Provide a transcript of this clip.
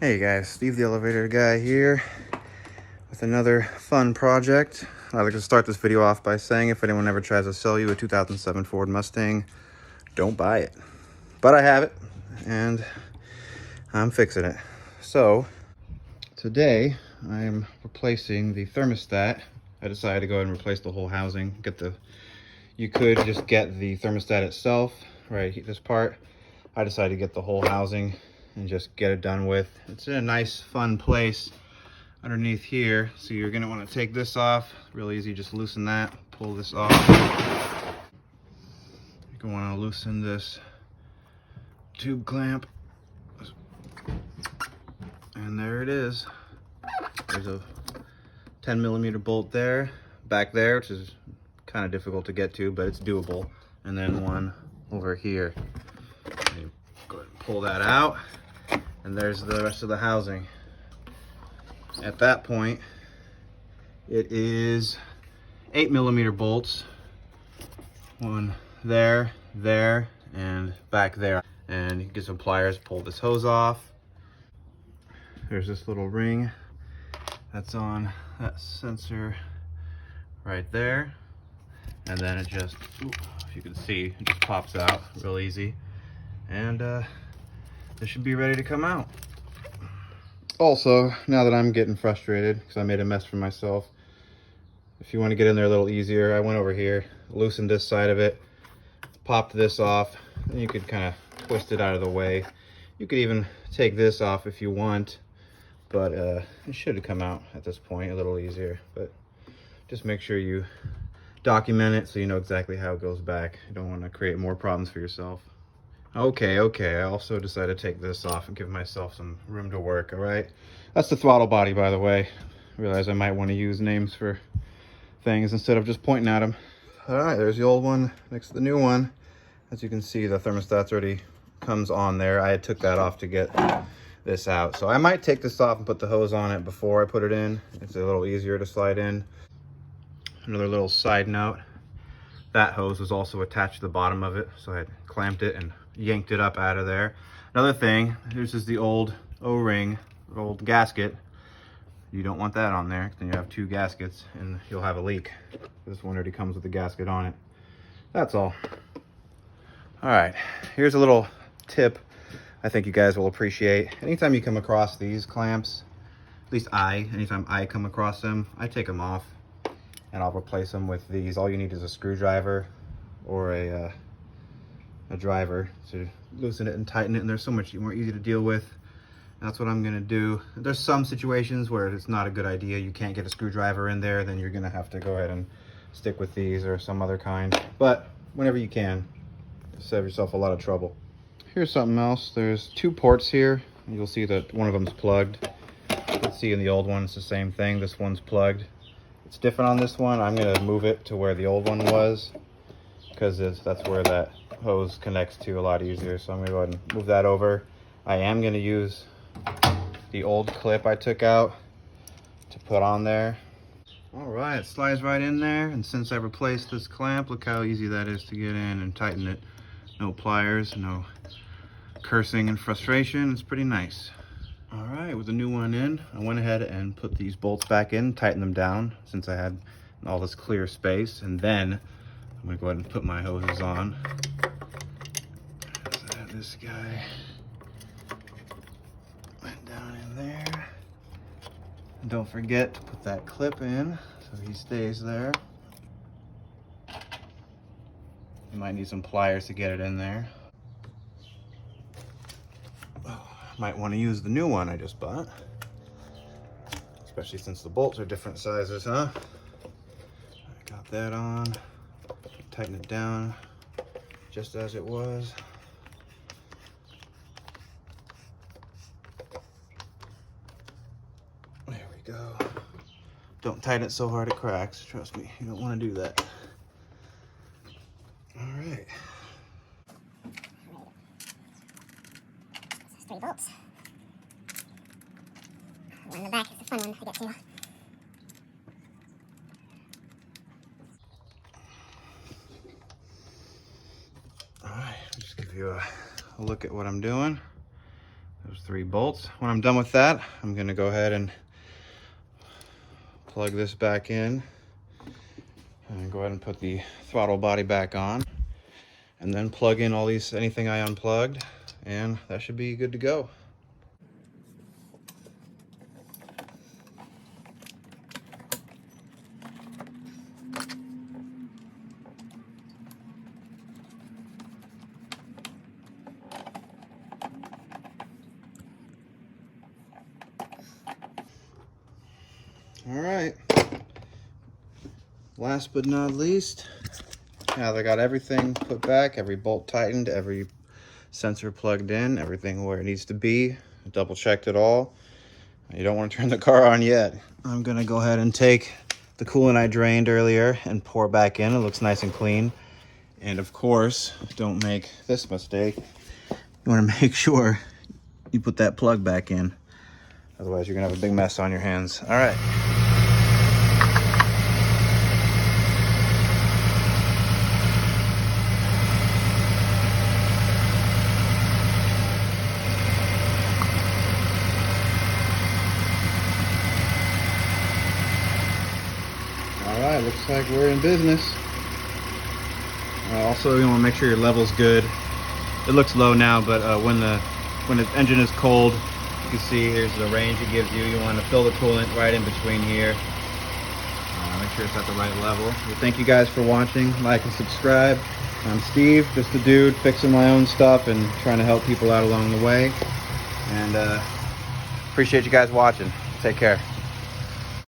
Hey guys, Steve the elevator guy here with another fun project. I'd like to start this video off by saying if anyone ever tries to sell you a 2007 Ford Mustang, don't buy it. But I have it and I'm fixing it. So today I'm replacing the thermostat. I decided to go ahead and replace the whole housing. You could just get the thermostat itself, right, this part. I decided to get the whole housing and just get it done with. It's in a nice fun place underneath here, so you're going to want to take this off. Real easy, just loosen that, pull this off. You're going to want to loosen this tube clamp, and there it is. There's a 10mm bolt there, back there, which is kind of difficult to get to, but it's doable, and then one over here. You go ahead and pull that out, and there's the rest of the housing. At that point, it is 8mm bolts, one there, and back there. And you can get some pliers, pull this hose off. There's this little ring that's on that sensor right there. And then it just, if you can see, it just pops out real easy. And this should be ready to come out. Also, now that I'm getting frustrated because I made a mess for myself, if you want to get in there a little easier, I went over here, loosened this side of it, popped this off, and you could kind of twist it out of the way. You could even take this off if you want, but it should have come out at this point a little easier. But just make sure you document it so you know exactly how it goes back. You don't want to create more problems for yourself. Okay, I also decided to take this off and give myself some room to work, all right? That's the throttle body, by the way. I realize I might want to use names for things instead of just pointing at them. All right, there's the old one next to the new one. As you can see, the thermostat's already comes on there. I took that off to get this out. So I might take this off and put the hose on it before I put it in. It's a little easier to slide in. Another little side note, that hose was also attached to the bottom of it, so I had clamped it and yanked it up out of there. Another thing, this is the old O-ring, old gasket. You don't want that on there, then you have two gaskets and you'll have a leak. This one already comes with a gasket on it. That's all. All right, here's a little tip I think you guys will appreciate. Anytime you come across these clamps, at least anytime I come across them, I take them off and I'll replace them with these. All you need is a screwdriver or a driver to loosen it and tighten it, and they're so much more easy to deal with. That's what I'm gonna do. There's some situations where it's not a good idea. You can't get a screwdriver in there, then you're gonna have to go ahead and stick with these or some other kind. But whenever you can, save yourself a lot of trouble. Here's something else. There's two ports here. You'll see that one of them's plugged. You can see in the old one it's the same thing. This one's plugged. It's different on this one. I'm gonna move it to where the old one was because that's where that hose connects to a lot easier. So I'm gonna go ahead and move that over. I am gonna use the old clip I took out to put on there. All right, it slides right in there. And since I replaced this clamp, look how easy that is to get in and tighten it. No pliers, no cursing and frustration. It's pretty nice. All right, with the new one in, I went ahead and put these bolts back in, tighten them down since I had all this clear space. And then I'm gonna go ahead and put my hoses on. So I have this guy went down in there. And don't forget to put that clip in so he stays there. You might need some pliers to get it in there. Might want to use the new one I just bought, especially since the bolts are different sizes, huh? I got that on. Tighten it down just as it was. There we go. Don't tighten it so hard it cracks. Trust me, you don't want to do that. All right. Three bolts. One in the back is the fun one to get to. All right, I'll just give you a look at what I'm doing. There's 3 bolts. When I'm done with that, I'm gonna go ahead and plug this back in and go ahead and put the throttle body back on, and then plug in all these, anything I unplugged, and that should be good to go. All right, last but not least, now that I got everything put back, every bolt tightened, every sensor plugged in, everything where it needs to be, double checked it all. You don't want to turn the car on yet. I'm gonna go ahead and take the coolant I drained earlier and pour back in. It looks nice and clean. And of course, don't make this mistake. You want to make sure you put that plug back in. Otherwise, you're gonna have a big mess on your hands. All right. All right, looks like we're in business. Also, you want to make sure your level's good. It looks low now, but when the engine is cold, you can see here's the range it gives you. You want to fill the coolant right in between here. Make sure it's at the right level. Well, thank you guys for watching. Like and subscribe. I'm Steve, just a dude fixing my own stuff and trying to help people out along the way. And appreciate you guys watching. Take care.